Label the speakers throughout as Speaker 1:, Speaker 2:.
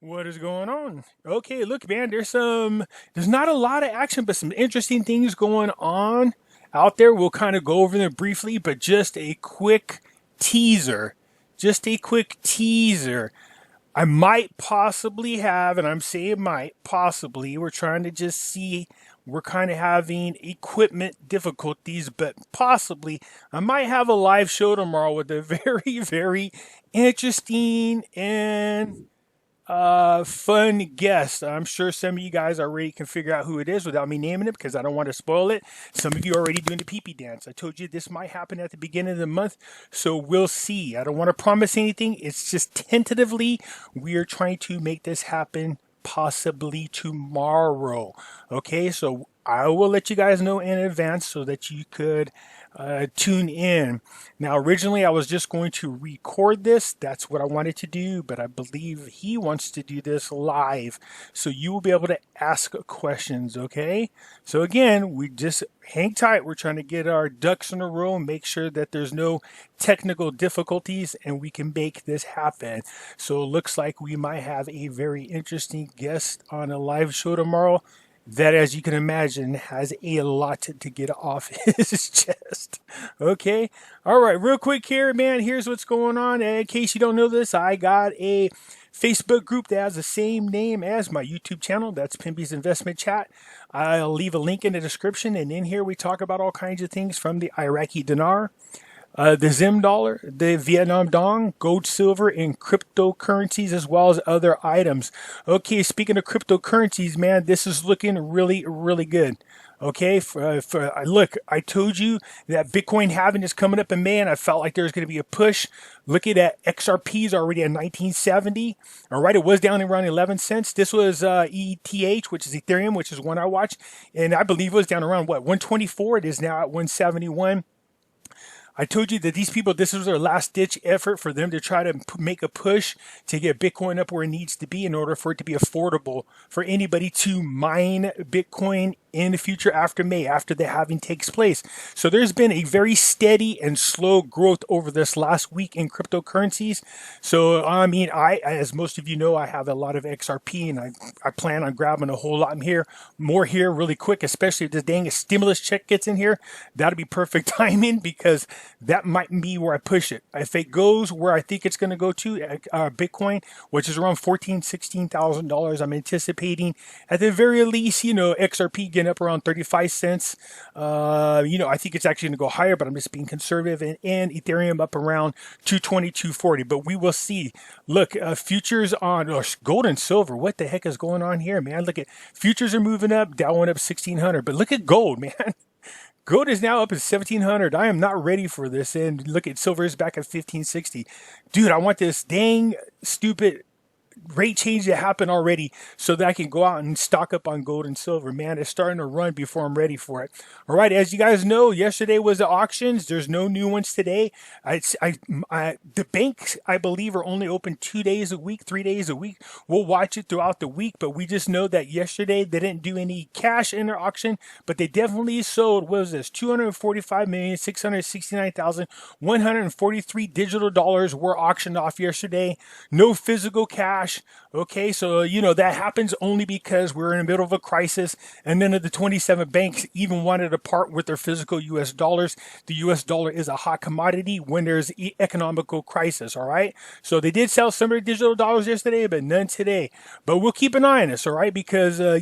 Speaker 1: What is going on? Okay, look, man, there's not a lot of action, but some interesting things going on out there. We'll kind of go over them briefly, but just a quick teaser. Just a quick teaser. I might possibly have, and I'm saying might possibly, we're trying to just see, we're kind of having equipment difficulties, but possibly I might have a live show tomorrow with a very, very interesting and fun guest. I'm sure some of you guys already can figure out who it is without me naming it because I don't want to spoil it. Some of you are already doing the pee dance. I told you this might happen at the beginning of the month, so we'll see. I don't want to promise anything. It's just tentatively we are trying to make this happen possibly tomorrow. Okay, so I will let you guys know in advance so that you could tune in. Now, originally, I was just going to record this. That's what I wanted to do, but I believe he wants to do this live. So you will be able to ask questions, okay? So again, we just hang tight. We're trying to get our ducks in a row and make sure that there's no technical difficulties and we can make this happen. So it looks like we might have a very interesting guest on a live show tomorrow that, as you can imagine, has a lot to get off his chest. Okay. All right. Real quick here, man. Here's what's going on. In case you don't know this, I got a Facebook group that has the same name as my YouTube channel. That's Pimpy's Investment Chat. I'll leave a link in the description. And in here, we talk about all kinds of things from the Iraqi dinar, the Zim dollar, the Vietnam dong, gold, silver, and cryptocurrencies, as well as other items. Okay, speaking of cryptocurrencies, man, this is looking really, really good. Okay, look, I told you that Bitcoin halving is coming up in May, and I felt like there's going to be a push. Looking at XRP is already at 1970. All right, it was down around 11 cents. This was ETH, which is Ethereum, which is one I watched, and I believe it was down around what 124. It is now at 171. I told you that these people, this was their last ditch effort for them to try to make a push to get Bitcoin up where it needs to be in order for it to be affordable for anybody to mine Bitcoin in the future after May, after the halving takes place. So there's been a very steady and slow growth over this last week in cryptocurrencies. So, I mean, as most of you know, I have a lot of XRP and I plan on grabbing a whole lot more here really quick, especially if this dang stimulus check gets in here. That'll be perfect timing because that might be where I push it. If it goes where I think it's going to go to, Bitcoin, which is around $14,000-$16,000, I'm anticipating at the very least, XRP getting up around 35 cents. I think it's actually going to go higher, but I'm just being conservative. And Ethereum up around 220, 240. But we will see. Look, futures on gold and silver. What the heck is going on here, man? Look at futures are moving up. Dow went up 1,600. But look at gold, man. Gold is now up at 1,700. I am not ready for this. And look at silver is back at 1,560. Dude, I want this dang stupid rate change to happen already so that I can go out and stock up on gold and silver. Man, it's starting to run before I'm ready for it. All right, as you guys know, yesterday was the auctions. There's no new ones today. The banks, I believe, are only open 2 days a week, 3 days a week. We'll watch it throughout the week, but we just know that yesterday they didn't do any cash in their auction, but they definitely sold, what was this, 245,669,143 digital dollars were auctioned off yesterday. No physical cash. Okay, so that happens only because we're in the middle of a crisis, and none of the 27 banks even wanted to part with their physical U.S. dollars. The U.S. dollar is a hot commodity when there's economical crisis. All right, so they did sell some of their digital dollars yesterday, but none today. But we'll keep an eye on this, all right? Because I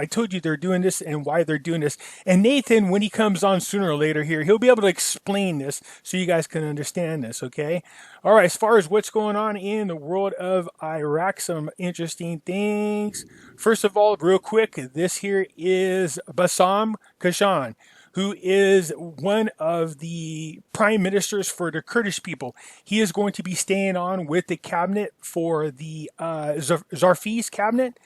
Speaker 1: told you they're doing this and why they're doing this. And Nathan, when he comes on sooner or later here, he'll be able to explain this so you guys can understand this. Okay. All right, as far as what's going on in the world of Iraq, some interesting things. First of all, real quick, this here is Bassam Kashan, who is one of the prime ministers for the Kurdish people. He is going to be staying on with the cabinet for the Zarfi's cabinet,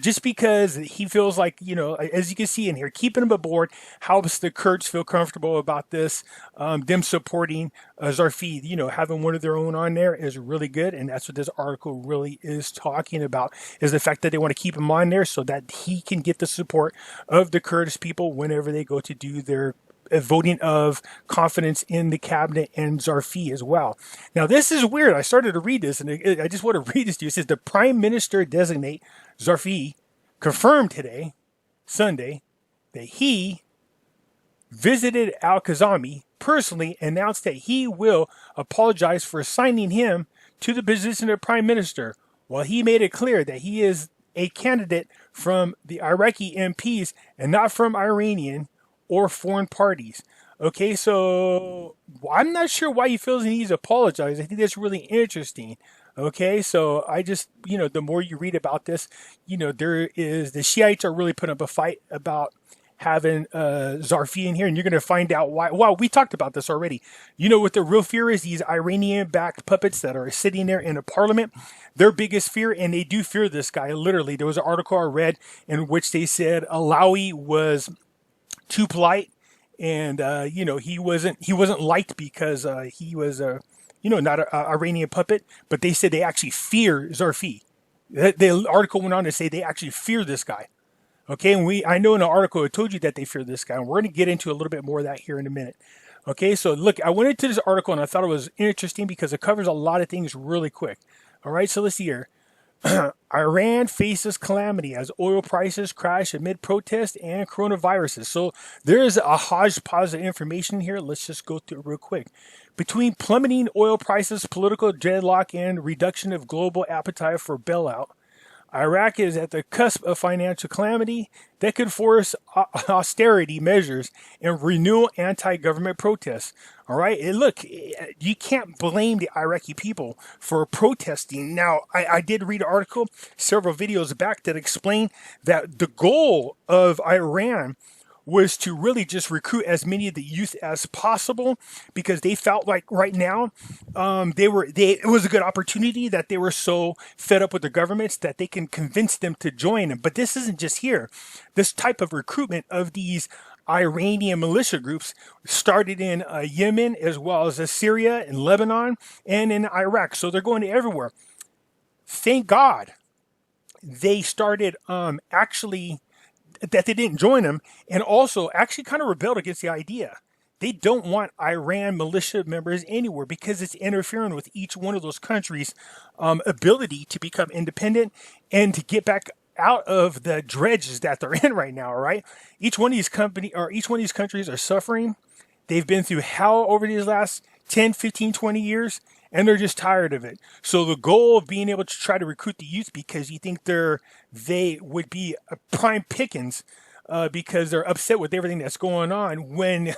Speaker 1: just because he feels like, as you can see in here, keeping him aboard helps the Kurds feel comfortable about this. Them supporting Zarfi, having one of their own on there is really good. And that's what this article really is talking about, is the fact that they want to keep him on there so that he can get the support of the Kurdish people whenever they go to do their a voting of confidence in the cabinet and Zarfi as well. Now, this is weird. I started to read this, and I just want to read this to you. It says the Prime Minister designate Zarfi confirmed today, Sunday, that he visited Al-Kazami personally, announced that he will apologize for assigning him to the position of Prime Minister, while he made it clear that he is a candidate from the Iraqi MPs and not from Iranian or foreign parties. Okay, so I'm not sure why he feels he needs to apologize. I think that's really interesting. Okay, so I just, the more you read about this, the Shiites are really putting up a fight about having Zarfi in here, and you're going to find out why. Wow, we talked about this already. You know what the real fear is? These Iranian-backed puppets that are sitting there in a parliament, their biggest fear, and they do fear this guy, literally. There was an article I read in which they said Alawi was too polite, and, he wasn't liked because he was, not an Iranian puppet, but they said they actually fear Zarfi. The article went on to say they actually fear this guy. Okay, and I know in an article I told you that they fear this guy, and we're going to get into a little bit more of that here in a minute. Okay, so look, I went into this article and I thought it was interesting because it covers a lot of things really quick. All right, so let's see here. Iran faces calamity as oil prices crash amid protests and coronaviruses. So there is a hodgepodge of information here. Let's just go through it real quick. Between plummeting oil prices, political deadlock, and reduction of global appetite for bailout, Iraq is at the cusp of financial calamity that could force austerity measures and renew anti-government protests. All right, and look, you can't blame the Iraqi people for protesting. Now, I did read an article several videos back that explained that the goal of Iran was to really just recruit as many of the youth as possible because they felt like right now it was a good opportunity that they were so fed up with the governments that they can convince them to join them. But this isn't just here. This type of recruitment of these Iranian militia groups started in Yemen as well as Syria and Lebanon and in Iraq. So they're going to everywhere. Thank God they started that they didn't join them, and also actually kind of rebelled against the idea. They don't want Iran militia members anywhere because it's interfering with each one of those countries' ability to become independent and to get back out of the dredges that they're in right now. All right, each one of these countries are suffering. They've been through hell over these last 10, 15, 20 years, and they're just tired of it. So the goal of being able to try to recruit the youth because you think they would be prime pickings because they're upset with everything that's going on, when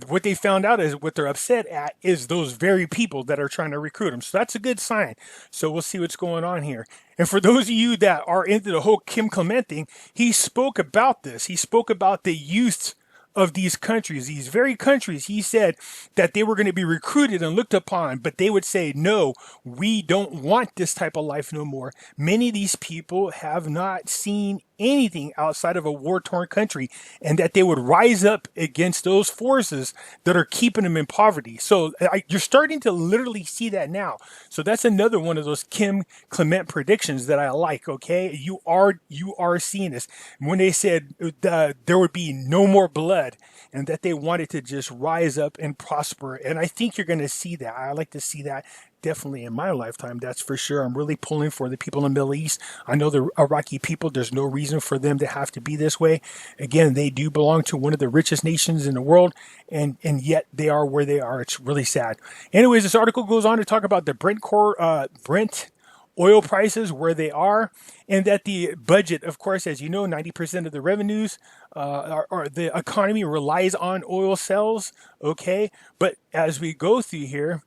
Speaker 1: what they found out is what they're upset at is those very people that are trying to recruit them. So that's a good sign. So we'll see what's going on here. And for those of you that are into the whole Kim Clement thing, he spoke about this. He spoke about the youth of these countries, these very countries. He said that they were going to be recruited and looked upon, but they would say, no, we don't want this type of life no more. Many of these people have not seen anything outside of a war-torn country, and that they would rise up against those forces that are keeping them in poverty. So you're starting to literally see that now. So that's another one of those Kim Clement predictions that I like. Okay, you are seeing this when they said there would be no more blood, and that they wanted to just rise up and prosper. And I think you're going to see that. I like to see that. Definitely in my lifetime, that's for sure. I'm really pulling for the people in the Middle East. I know the Iraqi people, there's no reason for them to have to be this way. Again, they do belong to one of the richest nations in the world, and yet they are where they are. It's really sad. Anyways, this article goes on to talk about the Brent oil prices, where they are, and that the budget, of course, as you know, 90% of the revenues or the economy relies on oil sales. Okay, but as we go through here,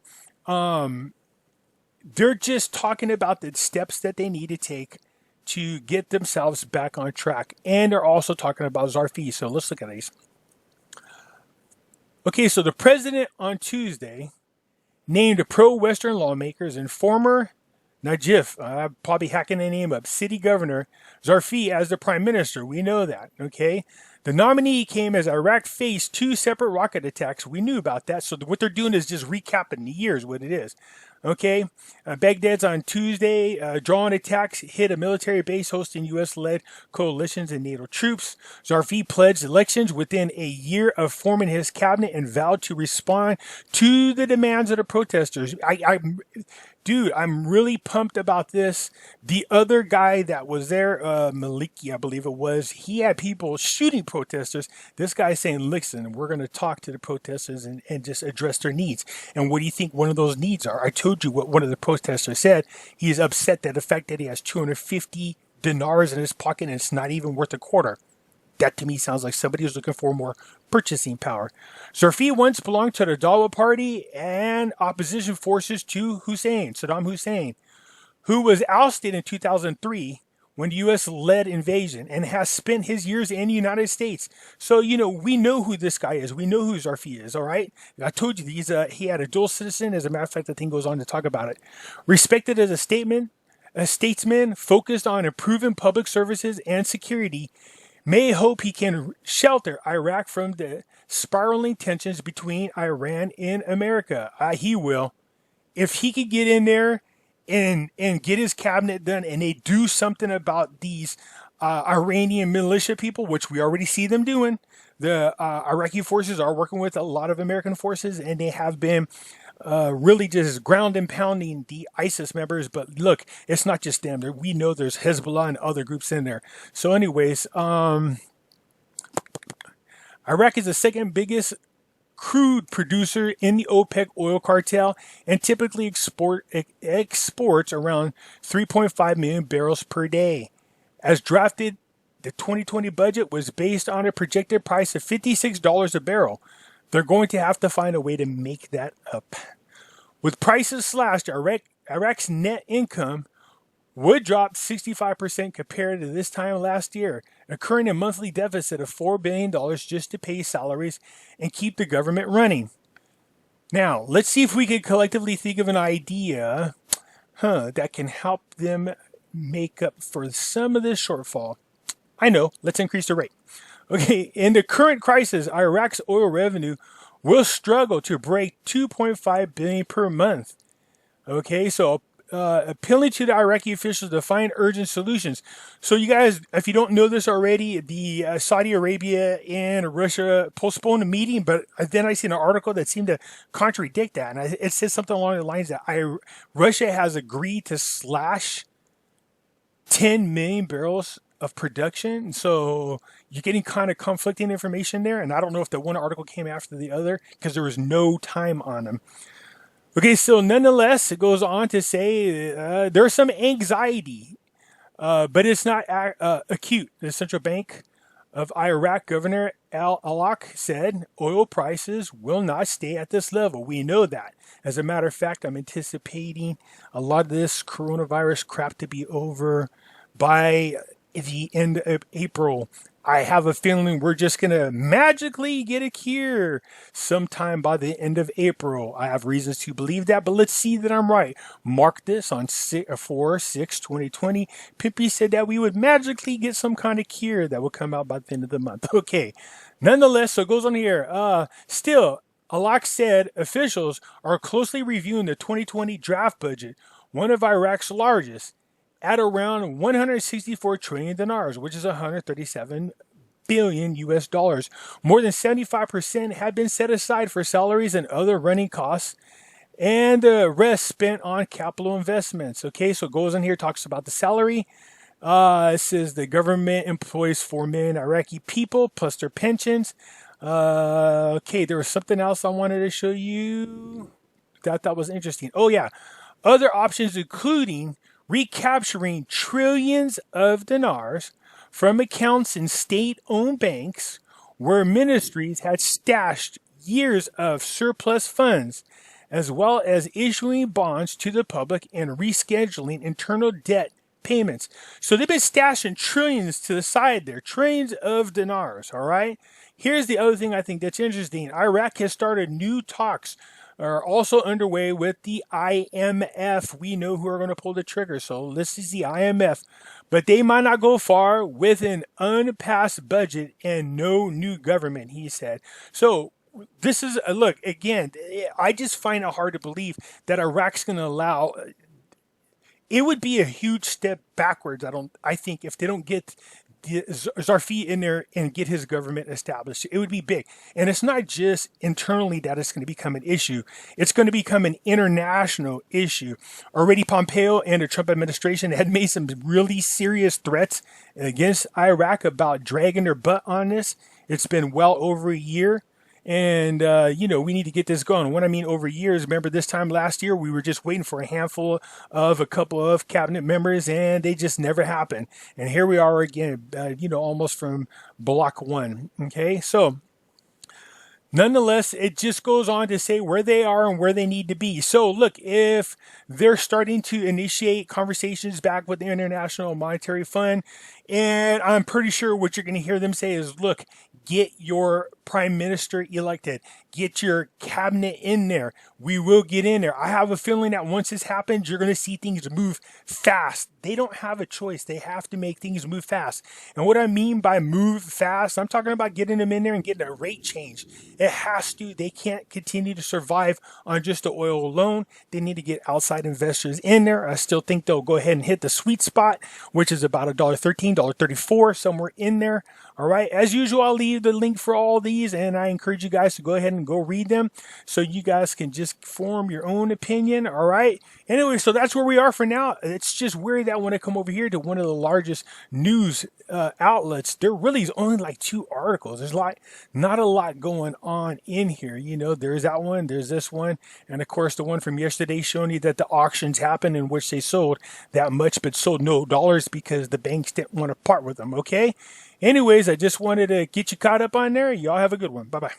Speaker 1: they're just talking about the steps that they need to take to get themselves back on track. And they're also talking about Zarfi. So let's look at these. Okay, so the president on Tuesday named pro-Western lawmakers and former Najib, probably hacking the name up, city governor Zarfi as the prime minister. We know that, okay? The nominee came as Iraq faced two separate rocket attacks. We knew about that. So what they're doing is just recapping the years, what it is. Okay, Baghdad's on Tuesday. Drone attacks hit a military base hosting U.S.-led coalitions and NATO troops. Zarfi pledged elections within a year of forming his cabinet and vowed to respond to the demands of the protesters. Dude, I'm really pumped about this. The other guy that was there, Maliki, I believe it was, he had people shooting protesters. This guy's saying, listen, we're going to talk to the protesters and just address their needs. And what do you think one of those needs are? I told you what one of the protesters said. He's upset at the fact that he has 250 dinars in his pocket and it's not even worth a quarter. That to me sounds like somebody who's looking for more purchasing power. Zarfi once belonged to the Dawa party and opposition forces to Saddam Hussein, who was ousted in 2003 when the U.S. led invasion and has spent his years in the United States. So, we know who this guy is. We know who Zarfi is, all right? I told you he had a dual citizen. As a matter of fact, the thing goes on to talk about it. Respected as a statesman focused on improving public services and security, may hope he can shelter Iraq from the spiraling tensions between Iran and America. He will. If he could get in there and get his cabinet done and they do something about these Iranian militia people, which we already see them doing. The Iraqi forces are working with a lot of American forces and they have been really just ground and pounding the ISIS members. But look, it's not just them. We know there's Hezbollah and other groups in there. So anyways, Iraq is the second biggest crude producer in the OPEC oil cartel and typically exports around 3.5 million barrels per day. As drafted, the 2020 budget was based on a projected price of $56 a barrel. They're going to have to find a way to make that up. With prices slashed, Iraq's net income would drop 65% compared to this time last year, incurring a monthly deficit of $4 billion just to pay salaries and keep the government running. Now, let's see if we can collectively think of an idea that can help them make up for some of this shortfall. I know, let's increase the rate. Okay, in the current crisis, Iraq's oil revenue will struggle to break $2.5 billion per month. Okay, so appealing to the Iraqi officials to find urgent solutions. So you guys, if you don't know this already, the Saudi Arabia and Russia postponed a meeting, but then I seen an article that seemed to contradict that. And it says something along the lines that Russia has agreed to slash 10 million barrels of production. So you're getting kind of conflicting information there. And I don't know if the one article came after the other because there was no time on them. Okay, so nonetheless, it goes on to say there's some anxiety, but it's not acute. The Central Bank of Iraq Governor Al-Alaq said oil prices will not stay at this level. We know that. As a matter of fact, I'm anticipating a lot of this coronavirus crap to be over by the end of April. I have a feeling we're just going to magically get a cure sometime by the end of April. I have reasons to believe that, but let's see that I'm right. Mark this on 4/6/2020. Pimpy said that we would magically get some kind of cure that will come out by the end of the month. Okay. Nonetheless, so it goes on here. Still, Alaq said officials are closely reviewing the 2020 draft budget, one of Iraq's largest, at around 164 trillion dinars, which is 137 billion US dollars. More than 75% have been set aside for salaries and other running costs, and the rest spent on capital investments. Okay, so it goes in here, talks about the salary. It says the government employs 4 million Iraqi people plus their pensions. Okay, there was something else I wanted to show you that I thought was interesting. Oh yeah, other options including recapturing trillions of dinars from accounts in state-owned banks where ministries had stashed years of surplus funds, as well as issuing bonds to the public and rescheduling internal debt payments. So they've been stashing trillions to the side there, trillions of dinars, all right? Here's the other thing I think that's interesting. Iraq has started new talks are also underway with the IMF. We know who are going to pull the trigger. So this is the IMF. But they might not go far with an unpassed budget and no new government, he said. So this is look again. I just find it hard to believe that Iraq's going to allow. It would be a huge step backwards. I think if they don't get Zarfi in there and get his government established, it would be big. And it's not just internally that it's going to become an issue. It's going to become an international issue. Already Pompeo and the Trump administration had made some really serious threats against Iraq about dragging their butt on this. It's been well over a year. And, we need to get this going. What I mean over years, remember this time last year, we were just waiting for a couple of cabinet members, and they just never happened. And here we are again, almost from block one. Okay, so nonetheless, it just goes on to say where they are and where they need to be. So look, if they're starting to initiate conversations back with the International Monetary Fund, and I'm pretty sure what you're going to hear them say is, look, get your prime minister elected. Get your cabinet in there. We will get in there. I have a feeling that once this happens, you're going to see things move fast. They don't have a choice. They have to make things move fast. And what I mean by move fast, I'm talking about getting them in there and getting a rate change. It has to. They can't continue to survive on just the oil alone. They need to get outside investors in there. I still think they'll go ahead and hit the sweet spot, which is about $1.13, $1.34, somewhere in there. All right. As usual, I'll leave the link for all these, and I encourage you guys to go ahead and go read them so you guys can just form your own opinion. All right. Anyway, so that's where we are for now. It's just weird that when I come over here to one of the largest news outlets, there really is only like 2 articles. There's not a lot going on in here. There's that one, there's this one, and of course the one from yesterday showing you that the auctions happened in which they sold that much but sold no dollars because the banks didn't want to part with them. Okay. Anyways, I just wanted to get you caught up on there. Y'all have a good one. Bye-bye.